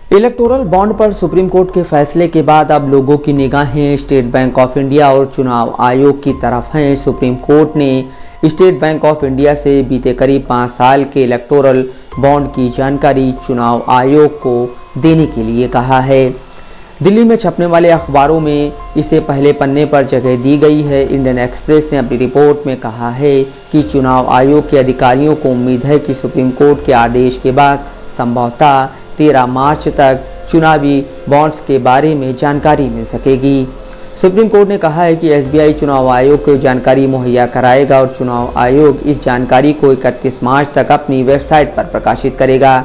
Electoral bond पर supreme court के फैसले के बाद अब लोगों की निगाहें स्टेट बैंक ऑफ इंडिया और चुनाव आयोग की तरफ हैं। सुप्रीम कोर्ट ने स्टेट बैंक ऑफ इंडिया से बीते करीब 5 साल के इलेक्टोरल बॉन्ड की जानकारी चुनाव आयोग को देने के लिए कहा है। दिल्ली में छपने वाले अखबारों में इसे पहले पन्ने पर जगह दी गई है। इंडियन एक्सप्रेस ने अपनी रिपोर्ट में कहा है कि चुनाव आयोग के अधिकारियों को उम्मीद है कि सुप्रीम कोर्ट के आदेश के बाद संभवतः 13 मार्च तक चुनावी बॉन्ड्स के बारे में जानकारी मिल सकेगी। सुप्रीम कोर्ट ने कहा है कि एसबीआई चुनाव आयोग को जानकारी मुहैया कराएगा और चुनाव आयोग इस जानकारी को 31 मार्च तक अपनी वेबसाइट पर प्रकाशित करेगा।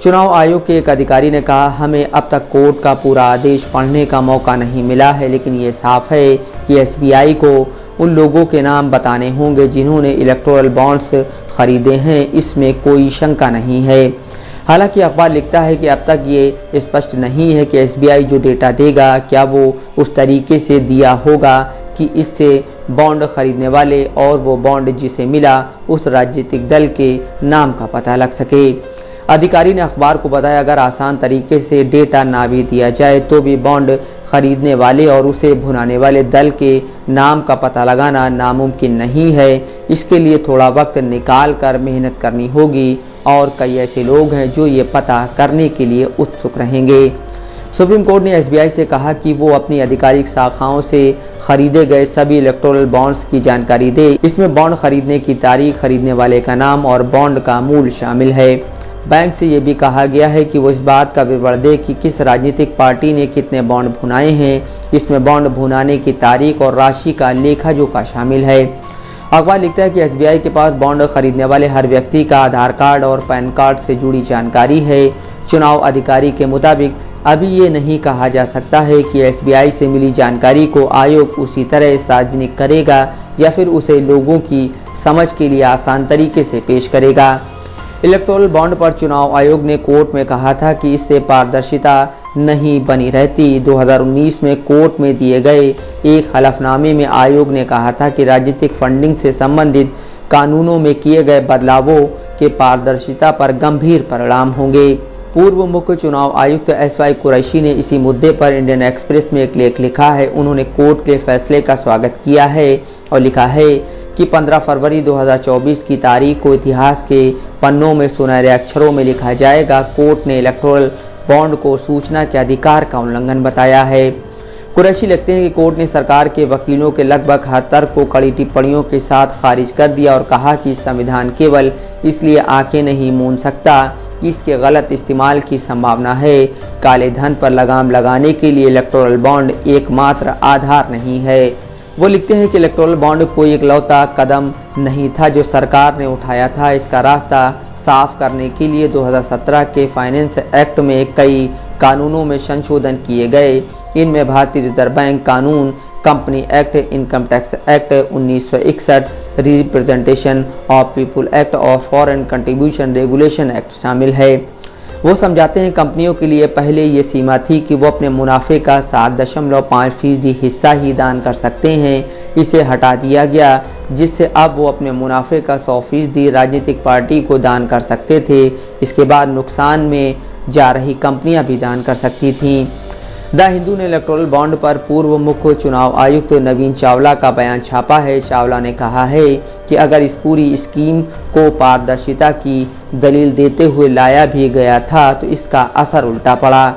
चुनाव आयोग के एक अधिकारी ने कहा, हमें अब तक कोर्ट का पूरा आदेश पढ़ने का मौका नहीं मिला है, लेकिन ये साफ है कि एसबीआई को उन लोगों के नाम बताने होंगे जिन्होंने इलेक्टोरल बॉन्ड्स खरीदे हैं, इसमें कोई शंका नहीं है। हालांकि अखबार लिखता है कि अब तक ये स्पष्ट नहीं है कि एसबीआई जो डेटा देगा क्या वो उस तरीके से दिया होगा कि इससे बॉन्ड खरीदने वाले और वो बॉन्ड जिसे मिला उस राजनीतिक दल के नाम का पता लग सके। अधिकारी ने अखबार को बताया, अगर आसान तरीके से डेटा ना भी दिया जाए तो भी बॉन्ड खरीदने वाले और उसे भुनाने वाले दल के नाम का पता लगाना नामुमकिन नहीं है। इसके लिए थोड़ा वक्त निकाल कर मेहनत करनी होगी और कई ऐसे लोग हैं जो ये पता करने के लिए उत्सुक रहेंगे। सुप्रीम कोर्ट ने एसबीआई से कहा कि वो अपनी आधिकारिक शाखाओं से खरीदे गए सभी इलेक्टोरल बॉन्ड्स की जानकारी दे। इसमें बॉन्ड खरीदने की तारीख, खरीदने वाले का नाम और बॉन्ड का मूल्य शामिल है। बैंक से ये भी कहा गया है कि वो इस बात का विवरण दे कि किस राजनीतिक पार्टी ने कितने बॉन्ड भुनाए हैं। इसमें बॉन्ड भुनाने की तारीख और राशि का लेखा जोखा शामिल है। अखबार लिखता है कि एसबीआई के पास बॉन्ड खरीदने वाले हर व्यक्ति का आधार कार्ड और पैन कार्ड से जुड़ी जानकारी है। चुनाव अधिकारी के मुताबिक अभी ये नहीं कहा जा सकता है कि एसबीआई से मिली जानकारी को आयोग उसी तरह सार्वजनिक करेगा या फिर उसे लोगों की समझ के लिए आसान तरीके से पेश करेगा। इलेक्टोरल बॉन्ड पर चुनाव आयोग ने कोर्ट में कहा था कि इससे पारदर्शिता नहीं बनी रहती। 2019 में कोर्ट में दिए गए एक हलफनामे में आयोग ने कहा था कि राजनीतिक फंडिंग से संबंधित कानूनों में किए गए बदलावों के पारदर्शिता पर गंभीर परिणाम होंगे। पूर्व मुख्य चुनाव आयुक्त एसवाई कुरैशी ने इसी मुद्दे पर इंडियन एक्सप्रेस में एक लेख लिखा है। उन्होंने कोर्ट के फैसले का स्वागत किया है और लिखा है कि 15 फरवरी 2024 की तारीख को इतिहास के पन्नों में सुनहरे अक्षरों में लिखा जाएगा। कोर्ट ने इलेक्टोरल बॉन्ड को सूचना के अधिकार का उल्लंघन बताया है। कुरैशी लिखते हैं कि कोर्ट ने सरकार के वकीलों के लगभग हर तर्क को कड़ी टिप्पणियों के साथ खारिज कर दिया और कहा कि संविधान केवल इसलिए आंखें नहीं मूंद सकता कि इसके गलत इस्तेमाल की संभावना है। काले धन पर लगाम लगाने के लिए इलेक्टोरल बॉन्ड एकमात्र आधार नहीं है। वो लिखते हैं कि इलेक्टोरल बॉन्ड कोई इकलौता कदम नहीं था जो सरकार ने उठाया था। इसका रास्ता साफ करने के लिए 2017 के फाइनेंस एक्ट में कई कानूनों में संशोधन किए गए। इनमें भारतीय रिजर्व बैंक कानून, company act, income tax act 1961, representation of people act और फॉरेन कंट्रीब्यूशन रेगुलेशन एक्ट शामिल है। वो समझाते हैं कंपनियों के लिए पहले ये सीमा थी कि वो अपने मुनाफे का 7.5% हिस्सा ही दान कर सकते हैं। इसे हटा दिया गया जिससे अब वो अपने मुनाफे का 100% राजनीतिक पार्टी को दान कर सकते थे। इसके बाद नुकसान में जा रही कंपनियां भी दान कर सकती थीं। द हिंदू ने इलेक्टोरल बॉन्ड पर पूर्व मुख्य चुनाव आयुक्त नवीन चावला का बयान छापा है। चावला ने कहा है कि अगर इस पूरी स्कीम को पारदर्शिता की दलील देते हुए लाया भी गया था तो इसका असर उल्टा पड़ा।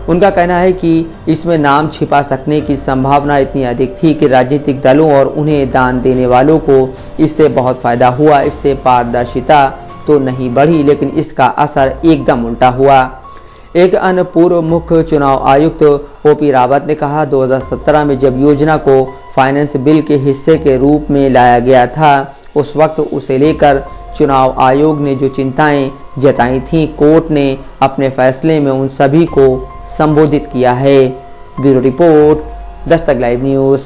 उनका कहना है कि इसमें नाम छिपा सकने की संभावना इतनी अधिक थी कि राजनीतिक दलों और उन्हें दान देने वालों को इससे बहुत फायदा हुआ। इससे पारदर्शिता तो नहीं बढ़ी लेकिन इसका असर एकदम उल्टा हुआ। एक अन्य पूर्व मुख्य चुनाव आयुक्त ओपी रावत ने कहा, 2017 में जब योजना को फाइनेंस बिल के हिस्से के रूप में लाया गया था उस वक्त उसे लेकर चुनाव आयोग ने जो चिंताएं जताई थीं, कोर्ट ने अपने फैसले में उन सभी को संबोधित किया है। Bureau report, Dastak live news.